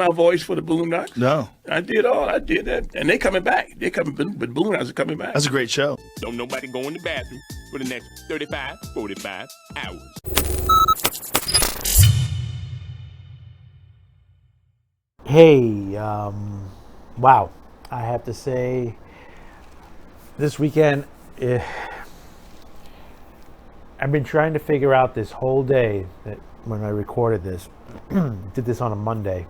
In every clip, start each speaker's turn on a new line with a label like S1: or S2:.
S1: my voice for the Boondocks?
S2: No.
S1: I did that. And they coming back. They're coming, but Boondocks are coming back.
S2: That's a great show.
S3: Don't nobody go in the bathroom for the next 45 hours.
S4: Hey, wow. I have to say, this weekend, I've been trying to figure out this whole day that when I recorded this, did this on a Monday,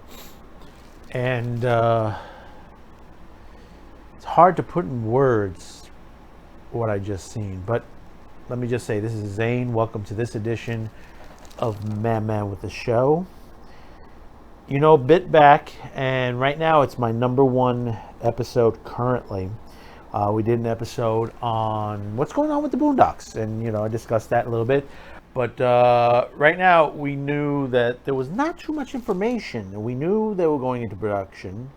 S4: and it's hard to put in words what I just seen, but let me just say, this is Zane. Welcome to this edition of Man with the Show. You know, bit back, and right now it's my number one episode currently. We did an episode on what's going on with the Boondocks, and I discussed that a little bit. But right now, we knew that there was not too much information. We knew they were going into production.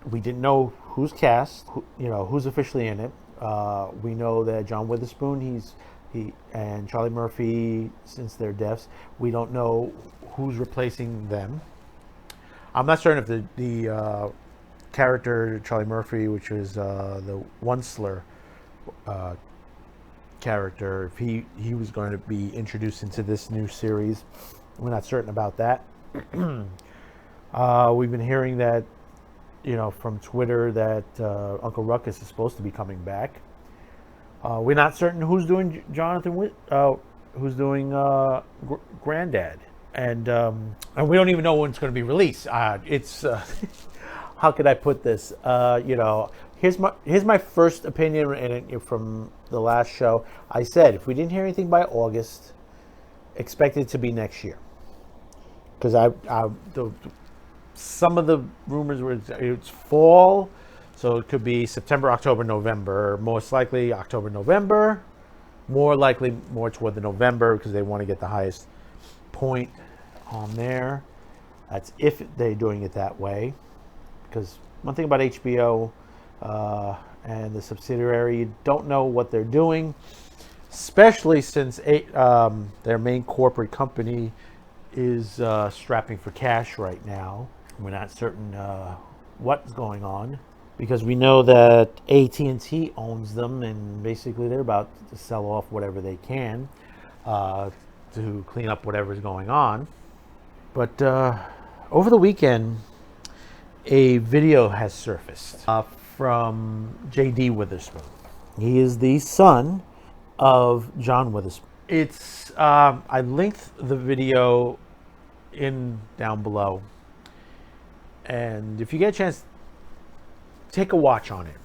S4: We didn't know who's cast, who's officially in it. We know that John Witherspoon, he and Charlie Murphy, since their deaths, we don't know who's replacing them. I'm not certain if the character Charlie Murphy, which was the Onceler character, if he was going to be introduced into this new series. We're not certain about that. We've been hearing that, from Twitter, that Uncle Ruckus is supposed to be coming back. We're not certain who's doing who's doing Granddad, and we don't even know when it's going to be released. It's how could I put this? Here's my first opinion, and from the last show, I said if we didn't hear anything by August, expect it to be next year, because some of the rumors were it's fall, so it could be September, October, November. Most likely October, November. More likely more toward the November, because they want to get the highest point on there. That's if they're doing it that way. Because one thing about HBO and the subsidiary, you don't know what they're doing, especially since their main corporate company is strapping for cash right now. We're not certain what's going on, because we know that AT&T owns them, and basically they're about to sell off whatever they can to clean up whatever's going on. But over the weekend, a video has surfaced from JD Witherspoon. He is the son of John Witherspoon. It's I linked the video down below, and if you get a chance, take a watch on it.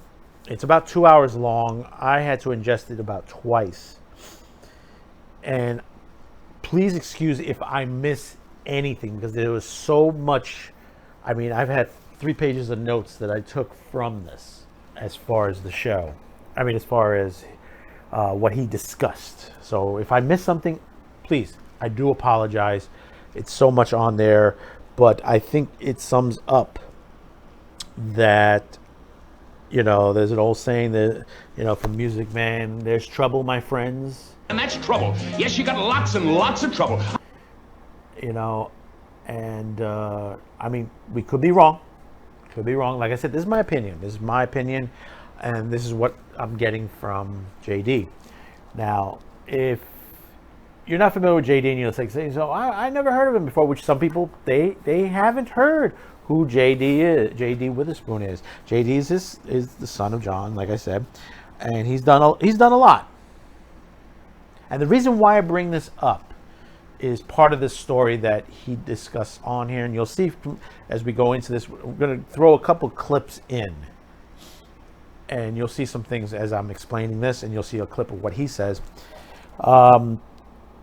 S4: It's about 2 hours long. I had to ingest it about twice, and please excuse if I miss anything, because there was so much. I mean, I've had 3 pages of notes that I took from this as far as the show. As far as what he discussed. So if I missed something, please, I do apologize. It's so much on there, but I think it sums up that, there's an old saying that, from Music Man, there's trouble, my friends.
S3: And that's trouble. Yes, you got lots and lots of trouble.
S4: And we could be wrong. Like I said, this is my opinion. And this is what I'm getting from JD. Now, if you're not familiar with JD and you're saying, so I never heard of him before, which some people, they haven't heard who JD Witherspoon is. JD is the son of John, like I said, and he's done a lot. And the reason why I bring this up is part of this story that he discussed on here, and you'll see as we go into this, we're going to throw a couple clips in, and you'll see some things as I'm explaining this, and you'll see a clip of what he says.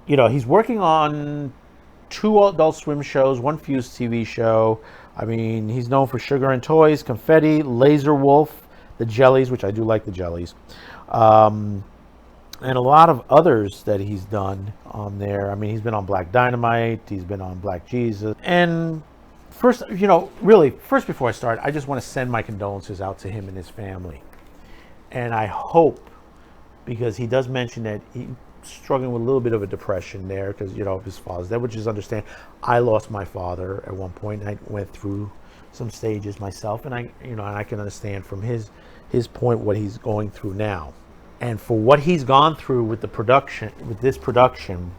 S4: He's working on 2 Adult Swim shows, 1 Fuse TV show. He's known for Sugar and Toys, Confetti, Laser Wolf, the Jellies, which I do like the Jellies, and a lot of others that he's done on there. He's been on Black Dynamite, he's been on Black Jesus. And first, before I start, I just want to send my condolences out to him and his family. And I hope, because he does mention that struggling with a little bit of a depression there because, you know, his father's dead, which is understand. I lost my father at one point, and I went through some stages myself, and I can understand from his point what he's going through now. And for what he's gone through with this production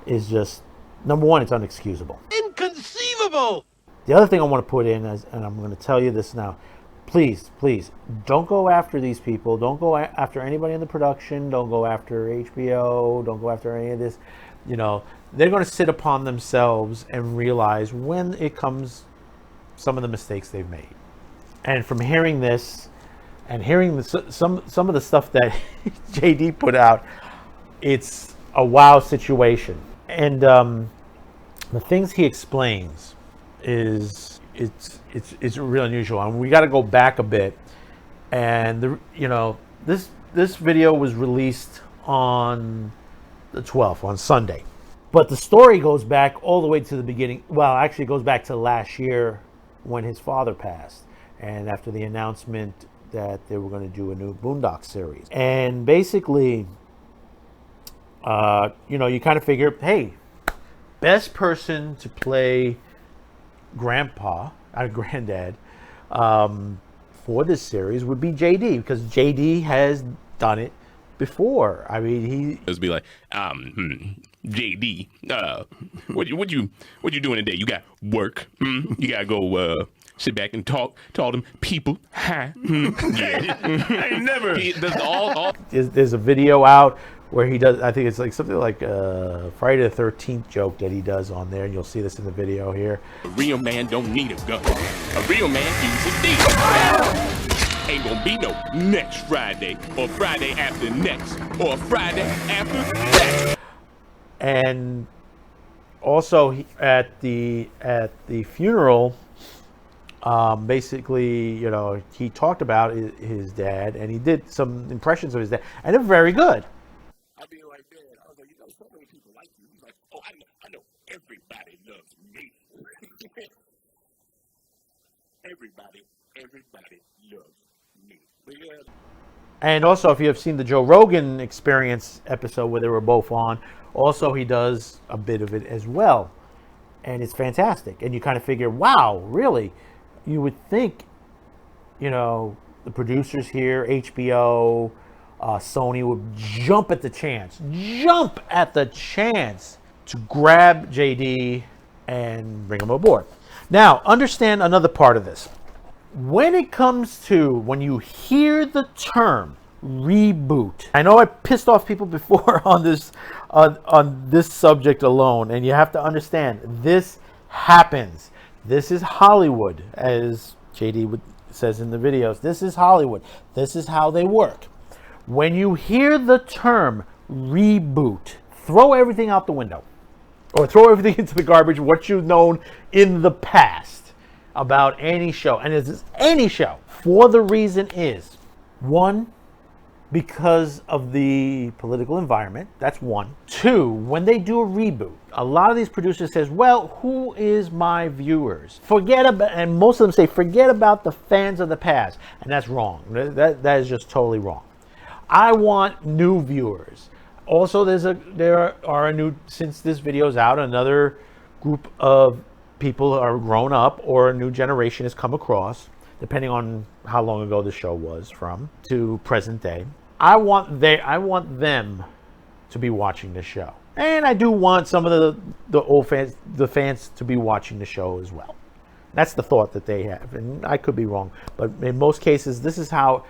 S4: is just, number one, it's unexcusable.
S2: Inconceivable!
S4: The other thing I want to put in, and I'm going to tell you this now, please, don't go after these people. Don't go after anybody in the production. Don't go after HBO. Don't go after any of this. You know, they're going to sit upon themselves and realize when it comes some of the mistakes they've made. And from hearing this and hearing some of the stuff that JD put out, it's a wow situation. And the things he explains is it's really unusual. And we got to go back a bit. And this video was released on the 12th, on Sunday. But the story goes back all the way to the beginning. Well, actually, it goes back to last year when his father passed, and after the announcement that they were going to do a new Boondocks series. And basically, you kind of figure, hey, best person to play Granddad, for this series would be JD, because JD has done it before. I mean, he
S3: Just be like, JD, what you doing today? You got work. You gotta go sit back and talk to all them people. Hi. Yeah.
S1: I ain't never.
S3: He does all.
S4: there's a video out where he does, I think it's like something like a Friday the 13th joke that he does on there, and you'll see this in the video here.
S3: A real man don't need a gun. A real man uses these. Ain't gonna be no next Friday, or Friday after next, or Friday after that.
S4: And also at the funeral, basically, he talked about his dad, and he did some impressions of his dad, and they're very good.
S1: I'd be like, Dad, I was like, so many people like you. He's like, oh, I know everybody loves me. everybody loves me. But yeah.
S4: And also, if you have seen the Joe Rogan Experience episode where they were both on, also he does a bit of it as well. And it's fantastic. And you kind of figure, wow, really? You would think, the producers here, HBO, Sony would jump at the chance to grab JD and bring him aboard. Now, understand another part of this. When you hear the term reboot, I know I pissed off people before on this subject alone, and you have to understand this happens. This is Hollywood, as JD says in the videos. This is Hollywood. This is how they work. When you hear the term reboot, throw everything out the window, or throw everything into the garbage, what you've known in the past about any show. And it's any show. For the reason is, one, because of the political environment. That's one. Two, when they do a reboot, a lot of these producers says, well, who is my viewers? And most of them say, forget about the fans of the past. And that's wrong. That is just totally wrong. I want new viewers. Also, since this video's out, another group of people are grown up, or a new generation has come across, depending on how long ago the show was from, to present day. I want them to be watching the show. And I do want some of the old fans, the fans, to be watching the show as well. That's the thought that they have. And I could be wrong, but in most cases, this is how,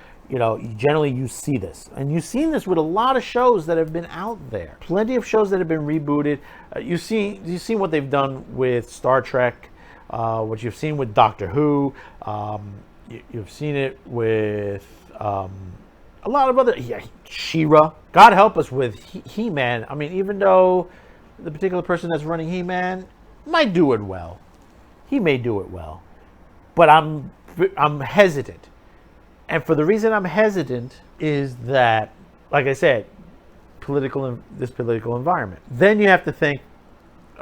S4: generally you see this. And you've seen this with a lot of shows that have been out there. Plenty of shows that have been rebooted. You've seen what they've done with Star Trek, what you've seen with Doctor Who. You've seen it with a lot of other, She-Ra. God help us with He-Man. I mean, even though the particular person that's running He-Man might do it well, he may do it well, but I'm hesitant. And for the reason I'm hesitant is that, like I said, this political environment. Then you have to think,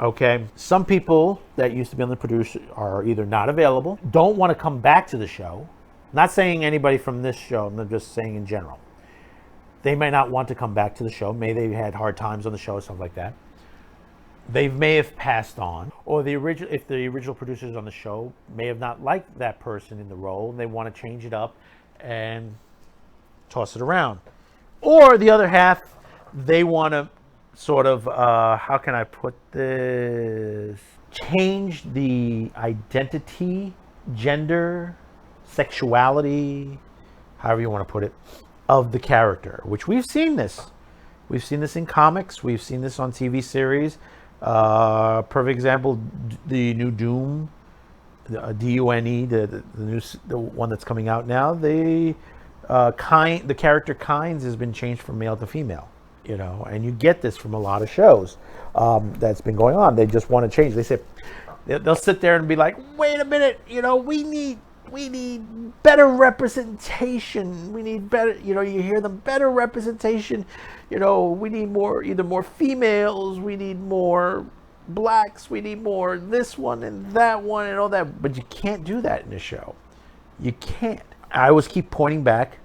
S4: okay, some people that used to be on the producer are either not available, don't want to come back to the show. Not saying anybody from this show, I'm just saying in general. They may not want to come back to the show. Maybe they had hard times on the show or something like that. They may have passed on, or if the original producers on the show may have not liked that person in the role, and they want to change it up and toss it around. Or the other half, they want to sort of, how can I put this? Change the identity, gender, sexuality, however you want to put it, of the character, which we've seen this. We've seen this in comics. We've seen this on TV series. Perfect example, the new Doom, D-U-N-E, the one that's coming out now. The character Kynes has been changed from male to female, and you get this from a lot of shows that's been going on. They just want to change. They'll sit there and be like, wait a minute, we need better representation. We need better, you hear them, better representation. We need either more females, we need more blacks, we need more this one and that one and all that. But you can't do that in a show. You can't. I always keep pointing back.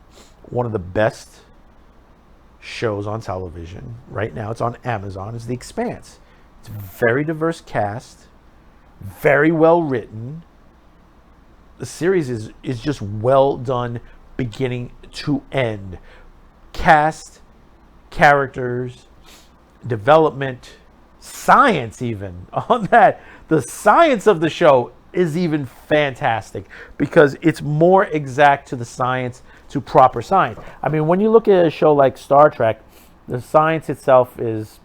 S4: One of the best shows on television right now, it's on Amazon, is The Expanse. It's a very diverse cast, very well written. The series is just well done beginning to end. Cast, characters, development, science even on that. The science of the show is even fantastic because it's more exact to the science, to proper science. I mean, when you look at a show like Star Trek, the science itself is,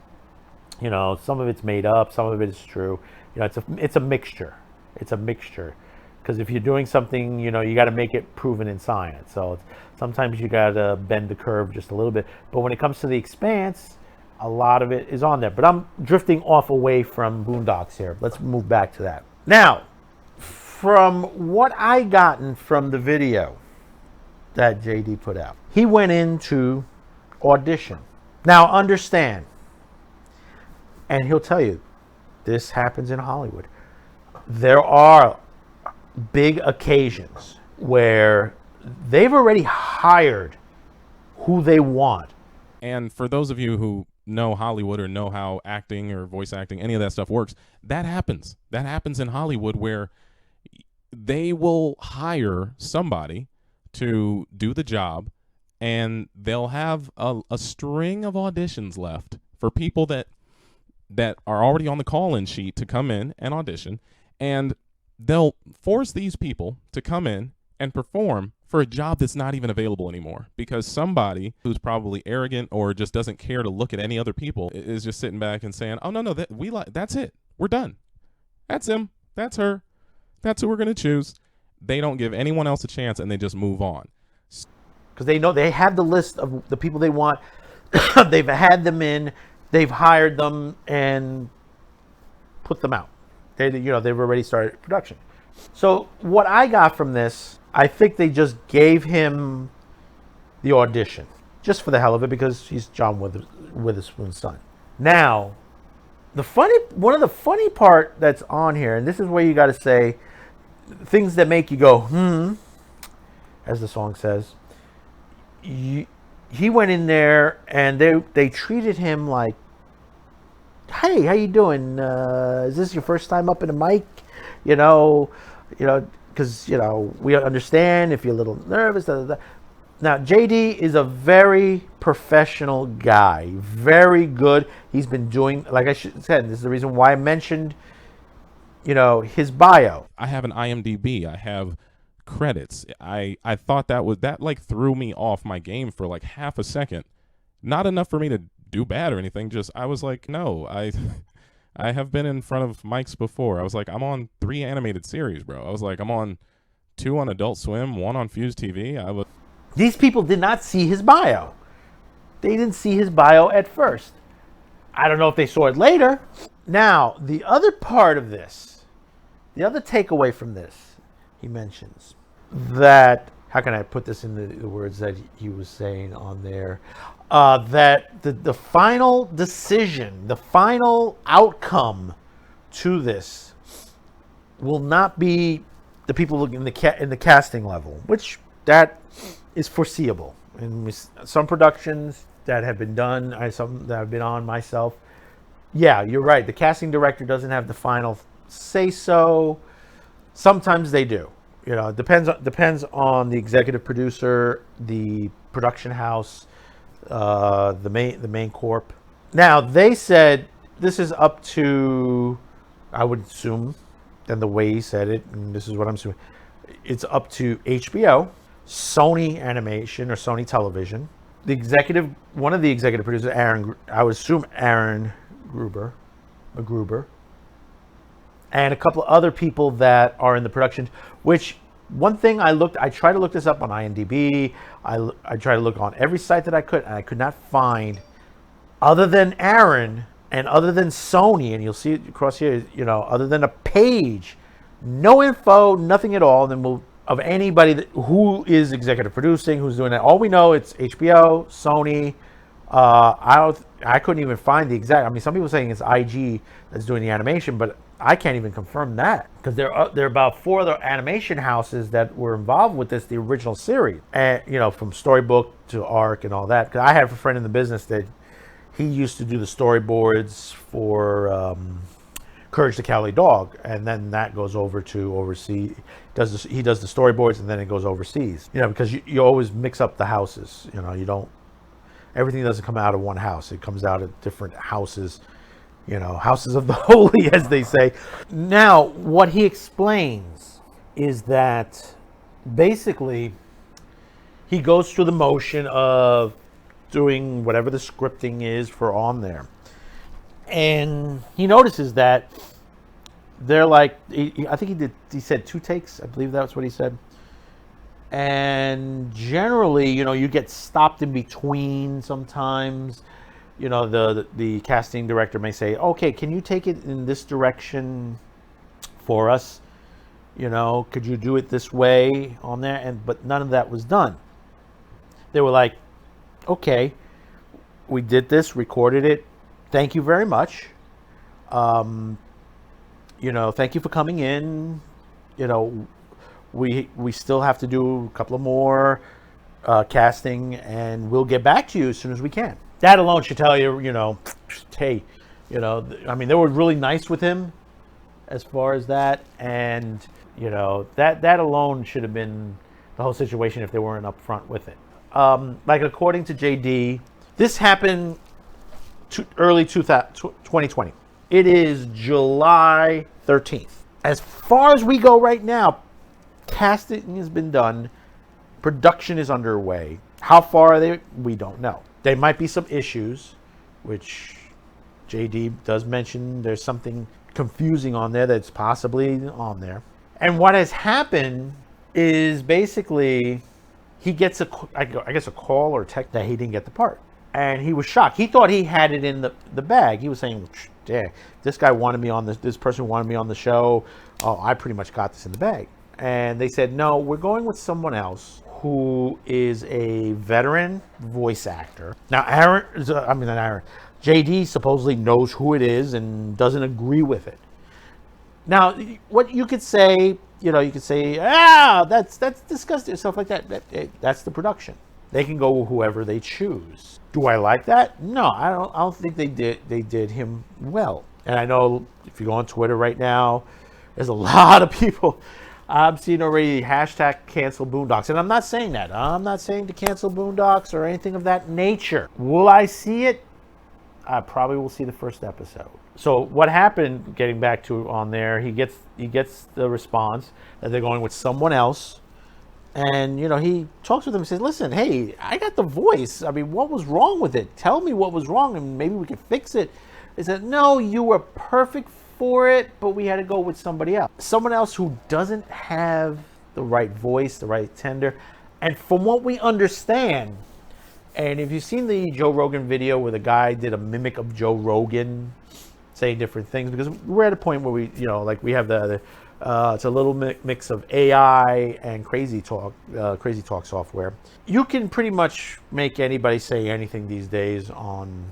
S4: some of it's made up, some of it is true. It's a mixture. It's a mixture. Because if you're doing something, you got to make it proven in science. So sometimes you got to bend the curve just a little bit. But when it comes to The Expanse, a lot of it is on there. But I'm drifting off away from Boondocks here. Let's move back to that. Now, from what I gotten from the video that JD put out, he went into audition. Now, understand, and he'll tell you, this happens in Hollywood. There are big occasions where they've already hired who they want.
S5: And for those of you who know Hollywood or know how acting or voice acting, any of that stuff works, that happens. That happens in Hollywood where they will hire somebody to do the job and they'll have a string of auditions left for people that are already on the call-in sheet to come in and audition, and they'll force these people to come in and perform for a job that's not even available anymore because somebody who's probably arrogant or just doesn't care to look at any other people is just sitting back and saying, oh, no, that's it. We're done. That's him. That's her. That's who we're going to choose. They don't give anyone else a chance, and they just move on.
S4: Because they know they have the list of the people they want. They've had them in. They've hired them and put them out. They've already started production. So what I got from this, I think they just gave him the audition just for the hell of it because he's John Witherspoon's son. Now, one of the funny part that's on here, and this is where you got to say things that make you go, as the song says. He went in there and they treated him like, hey, how you doing? Is this your first time up in a mic? Because we understand if you're a little nervous. Now, JD is a very professional guy, very good. He's been doing, like I said, this is the reason why I mentioned, his bio.
S5: I have an IMDb. I have credits. I thought that threw me off my game for like half a second. Not enough for me to do bad or anything. Just I was like, no, I have been in front of mics before. I was like, I'm on 3 animated series, bro. I was like, I'm on 2 on Adult Swim, 1 on Fuse TV.
S4: These people did not see his bio. They didn't see his bio at first. I don't know if they saw it later. Now, the other part of this, the other takeaway from this, he mentions that, how can I put this in the words that he was saying on there? That the final decision, the final outcome to this will not be the people in the casting level, which that is foreseeable. And some productions that have been done, some that I've been on myself. Yeah, you're right. The casting director doesn't have the final say so. Sometimes they do. It depends on the executive producer, the production house, the main corp. Now they said this is up to, I would assume, then the way he said it, and this is what I'm assuming, it's up to HBO, Sony Animation or Sony Television, one of the executive producers, I would assume Aaron Gruber, and a couple of other people that are in the production. Which one thing I tried to look this up on IMDb. I tried to look on every site that I could, and I could not find, other than Aaron and other than Sony, and you'll see it across here, other than a page, no info, nothing at all. And then of anybody who is executive producing, who's doing that. All we know, it's HBO, Sony. I couldn't even find the exact. I mean, some people are saying it's IG that's doing the animation, but I can't even confirm that, because there are about 4 other animation houses that were involved with the original series, and from storybook to arc and all that. Because I have a friend in the business that he used to do the storyboards for Courage the Cowardly Dog, and then that goes over to overseas. He does the storyboards, and then it goes overseas. Because you always mix up the houses. You don't. Everything doesn't come out of one house. It comes out of different houses. Houses of the holy, as they say. Now, what he explains is that basically he goes through the motion of doing whatever the scripting is for on there. And he notices that they're like, I think he said 2 takes. I believe that's what he said. And generally, you get stopped in between sometimes. The casting director may say, okay, can you take it in this direction for us? Could you do it this way on there? But none of that was done. They were like, okay, we did this, recorded it. Thank you very much. Thank you for coming in. We still have to do a couple of more casting, and we'll get back to you as soon as we can. That alone should tell you, hey, I mean, they were really nice with him as far as that, and that alone should have been the whole situation if they weren't upfront with it. Like according to JD, this happened early 2020. It is July 13th. As far as we go right now, casting has been done. Production is underway. How far are they? We don't know. There might be some issues, which JD does mention. There's something confusing on there that's possibly on there. And what has happened is basically he gets a call or text that he didn't get the part. And he was shocked. He thought he had it in the bag. He was saying, yeah, this guy wanted me on this person wanted me on the show. Oh, I pretty much got this in the bag. And they said, no, we're going with someone else who is a veteran voice actor. Now, JD supposedly knows who it is and doesn't agree with it. Now, what you could say, that's disgusting, stuff like that. That's the production. They can go with whoever they choose. Do I like that? No, I don't think they did him well. And I know if you go on Twitter right now, there's a lot of people. I've seen already hashtag cancel Boondocks. And I'm not saying that. I'm not saying to cancel Boondocks or anything of that nature. Will I see it? I probably will see the first episode. So what happened, getting back to on there, he gets the response that they're going with someone else. And, he talks with them and says, listen, hey, I got the voice. I mean, what was wrong with it? Tell me what was wrong and maybe we can fix it. They said, no, you were perfect for it, but we had to go with somebody else. Someone else who doesn't have the right voice, the right tender. And from what we understand, and if you've seen the Joe Rogan video where the guy did a mimic of Joe Rogan saying different things, because we're at a point where we have it's a little mix of AI and crazy talk software. You can pretty much make anybody say anything these days online,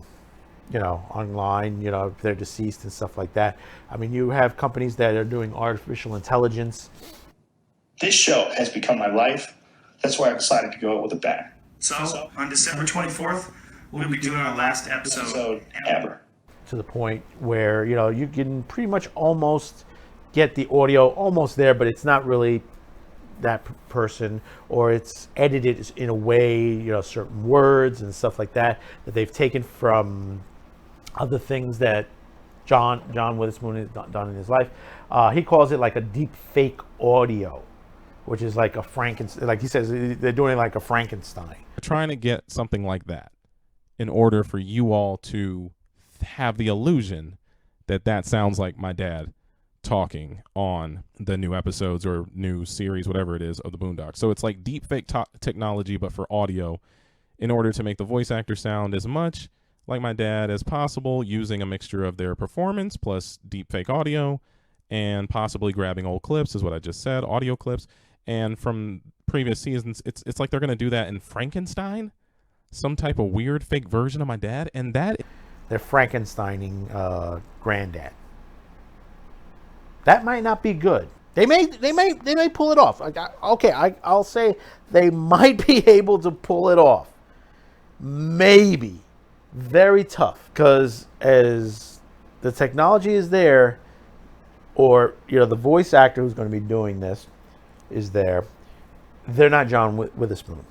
S4: if they're deceased and stuff like that. I mean, you have companies that are doing artificial intelligence.
S6: This show has become my life. That's why I decided to go out with a bang. So, on December 24th, we'll be doing our last episode ever.
S4: To the point where, you can pretty much almost get the audio almost there, but it's not really that person, or it's edited in a way, certain words and stuff like that they've taken from other things that John Witherspoon has done in his life. He calls it like a deep fake audio, which is like a Frankenstein. Like he says, they're doing like a Frankenstein.
S5: Trying to get something like that in order for you all to have the illusion that sounds like my dad talking on the new episodes or new series, whatever it is, of the Boondocks. So it's like deep fake technology, but for audio, in order to make the voice actor sound as much like my dad as possible, using a mixture of their performance plus deep fake audio, and possibly grabbing old clips, is what I just said, audio clips. And from previous seasons, it's like they're going to do that in Frankenstein, some type of weird fake version of my dad, and that
S4: they're Frankensteining Granddad. That might not be good. They may pull it off. I'll say they might be able to pull it off. Maybe. Very tough, because as the technology is there, or the voice actor who's going to be doing this is there, they're not John Witherspoon.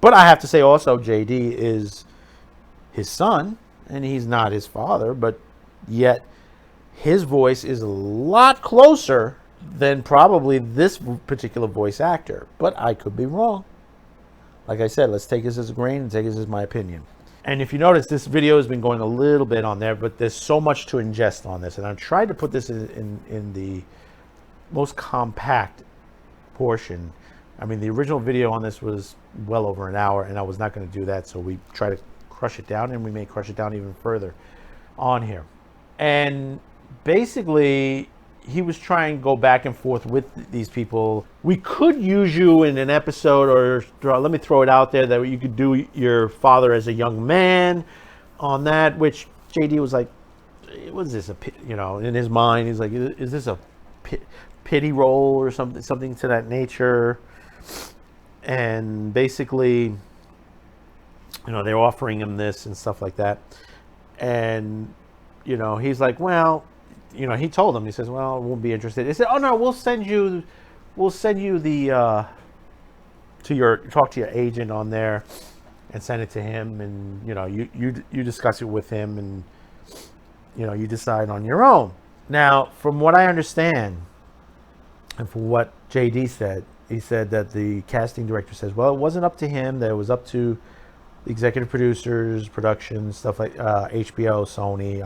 S4: But I have to say also, JD is his son, and he's not his father, but yet his voice is a lot closer than probably this particular voice actor. But I could be wrong. Like I said, let's take this as a grain and take this as my opinion. And if you notice, this video has been going a little bit on there, but there's so much to ingest on this. And I've tried to put this in the most compact portion. I mean, the original video on this was well over an hour, and I was not going to do that. So we try to crush it down, and we may crush it down even further on here. And basically, he was trying to go back and forth with these people. We could use you in an episode, or let me throw it out there, that you could do your father as a young man on that, which JD was like, was this in his mind, he's like, is this a pity role or something to that nature? And basically, they're offering him this and stuff like that. And, he's like, well, he told them, he says, well, I won't be interested. They said, oh no, we'll send you the, talk to your agent on there and send it to him. And, you discuss it with him, and, you decide on your own. Now, from what I understand, and from what JD said, he said that the casting director says, well, it wasn't up to him, that it was up to the executive producers, production, stuff like HBO, Sony.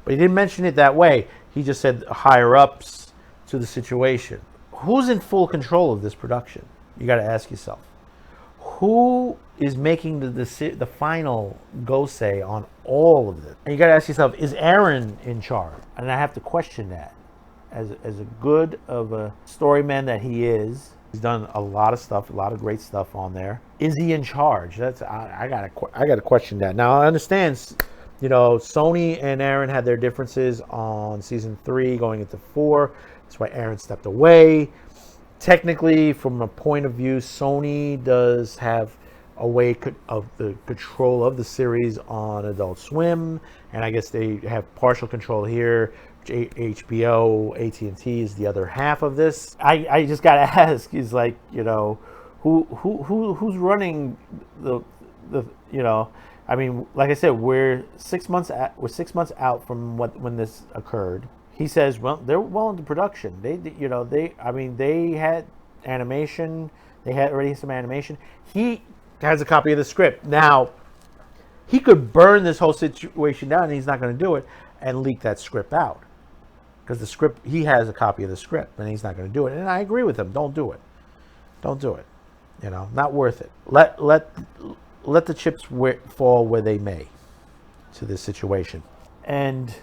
S4: But he didn't mention it that way. He just said higher ups to the situation. Who's in full control of this production? You got to ask yourself. Who is making the final go-say on all of this? And you got to ask yourself, is Aaron in charge? And I have to question that. As a good of a storyman that he is, he's done a lot of stuff, a lot of great stuff on there. Is he in charge? I gotta question that. Now I understand, Sony and Aaron had their differences on season 3 going into 4. That's why Aaron stepped away. Technically, from a point of view, Sony does have a way of the control of the series on Adult Swim, and I guess they have partial control here. HBO, AT&T is the other half of this. I just gotta ask, is like, who's running the I mean, like I said, we're 6 months out from when this occurred. He says, well, they're well into production. They had animation. They had already some animation. He has a copy of the script. Now, he could burn this whole situation down, and he's not going to do it, and leak that script out. Because the script, he has a copy of the script, and he's not going to do it. And I agree with him. Don't do it. Don't do it. Not worth it. Let the chips fall where they may to this situation. And,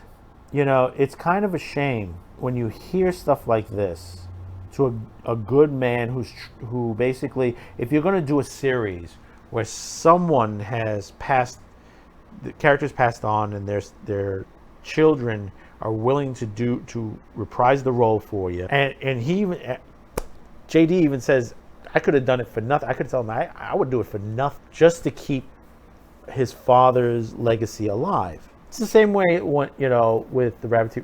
S4: it's kind of a shame when you hear stuff like this to a good man who basically, if you're going to do a series where someone has passed, the characters passed on, and their children are willing to reprise the role for you, and JD even says, I could have done it for nothing. I could tell him I would do it for nothing just to keep his father's legacy alive. It's the same way, with the Rabbit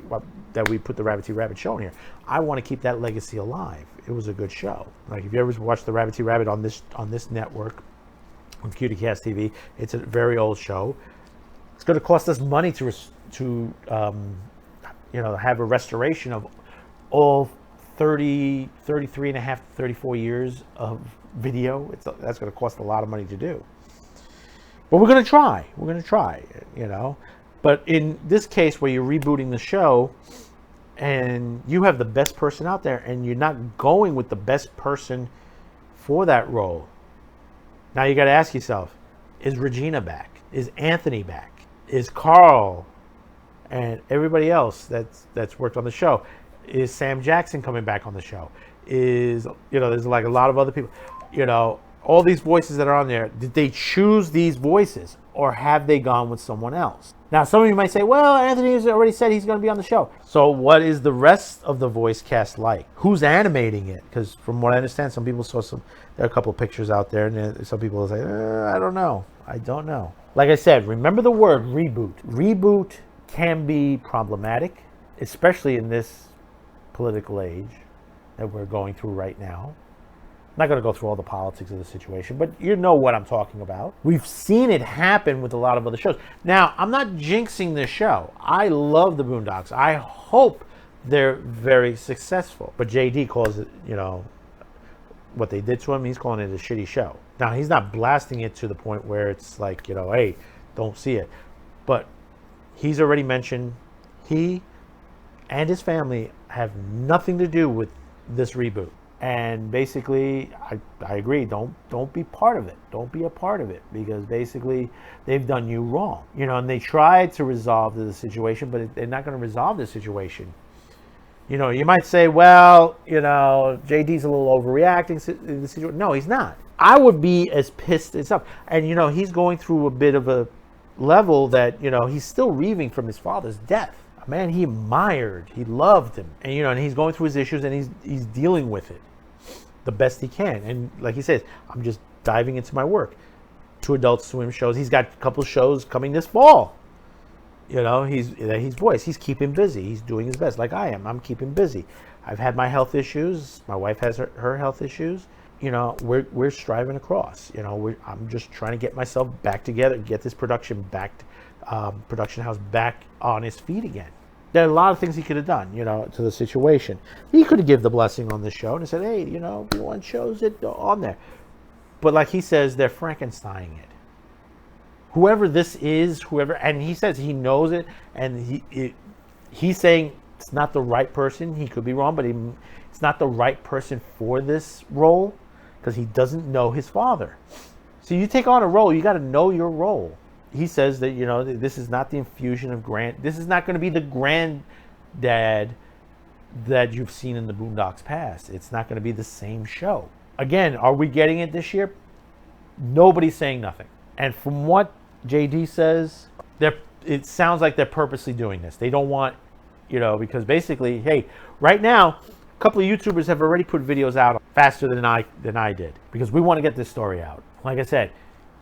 S4: that we put the Rabbit T Rabbit show in here. I want to keep that legacy alive. It was a good show. Like if you ever watched the Rabbit T Rabbit on this network, on CutieCast TV, it's a very old show. It's going to cost us money to have a restoration of all 33 and a half, 34 years of video. That's going to cost a lot of money to do. But we're going to try. But in this case where you're rebooting the show and you have the best person out there and you're not going with the best person for that role, now you got to ask yourself, is Regina back? Is Anthony back? Is Carl and everybody else that's worked on the show? Is Sam Jackson coming back on the show? There's like a lot of other people. All these voices that are on there, did they choose these voices or have they gone with someone else? Now, some of you might say, well, Anthony has already said he's going to be on the show. So what is the rest of the voice cast like? Who's animating it? Because from what I understand, some people there are a couple of pictures out there, and some people will say, I don't know. Like I said, remember the word reboot. Reboot can be problematic, especially in this political age that we're going through right now. I'm not going to go through all the politics of the situation, but you know what I'm talking about. We've seen it happen with a lot of other shows. Now, I'm not jinxing this show. I love the Boondocks. I hope they're very successful. But JD calls it, what they did to him, he's calling it a shitty show. Now, he's not blasting it to the point where it's like, hey, don't see it. But he's already mentioned he and his family have nothing to do with this reboot. And basically, I agree. Don't be part of it. Don't be a part of it, because basically they've done you wrong. And they tried to resolve the situation, but they're not going to resolve the situation. You might say, well, JD's a little overreacting in the situation. No, he's not. I would be as pissed as up. And he's going through a bit of a level that he's still grieving from his father's death. A man he admired, he loved him, and and he's going through his issues and he's dealing with it the best he can. And like he says, I'm just diving into my work. 2 Adult Swim shows. He's got a couple shows coming this fall. He's voice. He's keeping busy. He's doing his best, like I am. I'm keeping busy. I've had my health issues. My wife has her health issues. We're striving across. I'm just trying to get myself back together, get this production house back on his feet again. There are a lot of things he could have done, to the situation. He could have given the blessing on the show and said, hey, if you want shows it on there. But like he says, they're Frankensteining it. Whoever this is, and he says he knows it, and he's saying it's not the right person. He could be wrong, but it's not the right person for this role because he doesn't know his father. So you take on a role, you got to know your role. He says that, this is not the infusion of this is not going to be the granddad that you've seen in the Boondocks past. It's not going to be the same show. Again, are we getting it this year? Nobody's saying nothing. And from what JD says, it sounds like they're purposely doing this. They don't want, because basically, hey, right now, a couple of YouTubers have already put videos out faster than I did because we want to get this story out. Like I said,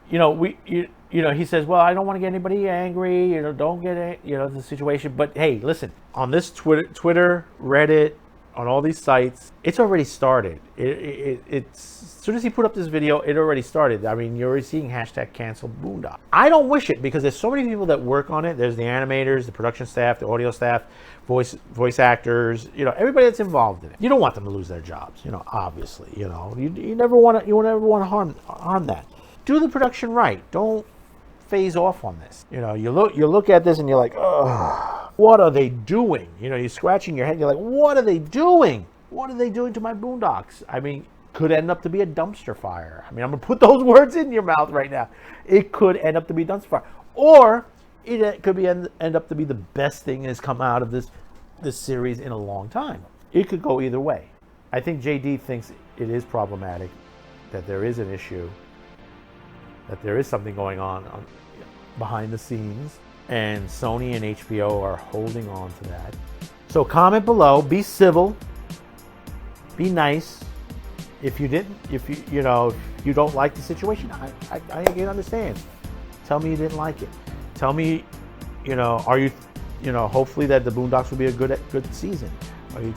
S4: he says, well, I don't want to get anybody angry, don't get the situation. But hey, listen, on this Twitter, Reddit, on all these sites, it's already started. It's as soon as he put up this video, it already started. I mean, you're already seeing #cancel Boondock. I don't wish it because there's so many people that work on it. There's the animators, the production staff, the audio staff, voice actors, everybody that's involved in it. You don't want them to lose their jobs, obviously, you never want to harm that. Do the production right. Don't phase off on this. You look at this and you're like, oh, what are they doing? You're scratching your head. You're like, what are they doing? What are they doing to my Boondocks? I mean, could end up to be a dumpster fire. I mean, I'm gonna put those words in your mouth right now. It could end up to be a dumpster fire, or it could end up to be the best thing that's come out of this series in a long time. It could go either way. I think JD thinks it is problematic, that there is an issue, that there is something going on behind the scenes, and Sony and HBO are holding on to that. So comment below, be civil, be nice, If you don't like the situation, I can understand. Tell me you didn't like it. Tell me, are you, hopefully that the Boondocks will be a good season. Or you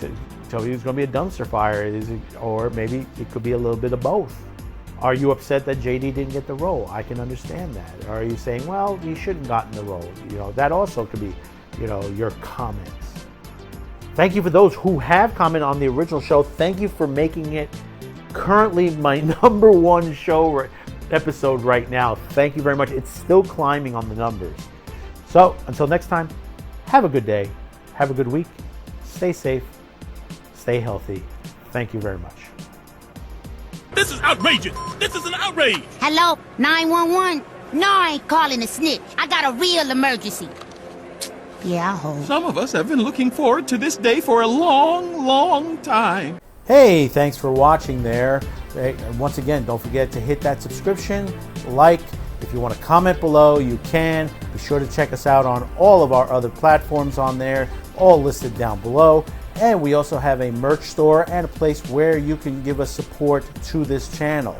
S4: tell me it's going to be a dumpster fire, or maybe it could be a little bit of both. Are you upset that JD didn't get the role? I can understand that. Or are you saying, well, he shouldn't have gotten the role? That also could be, your comments. Thank you for those who have commented on the original show. Thank you for making it currently my #1 show episode right now. Thank you very much. It's still climbing on the numbers. So until next time, have a good day. Have a good week. Stay safe. Stay healthy. Thank you very much.
S1: This is outrageous. This is an outrage.
S7: Hello, 911? No, I ain't calling a snitch. I got a real emergency. Yeah, I hope.
S2: Some of us have been looking forward to this day for a long, long time.
S4: Hey, thanks for watching there. Hey, once again, don't forget to hit that subscription, like. If you want to comment below, you can. Be sure to check us out on all of our other platforms on there, all listed down below. And we also have a merch store and a place where you can give us support to this channel.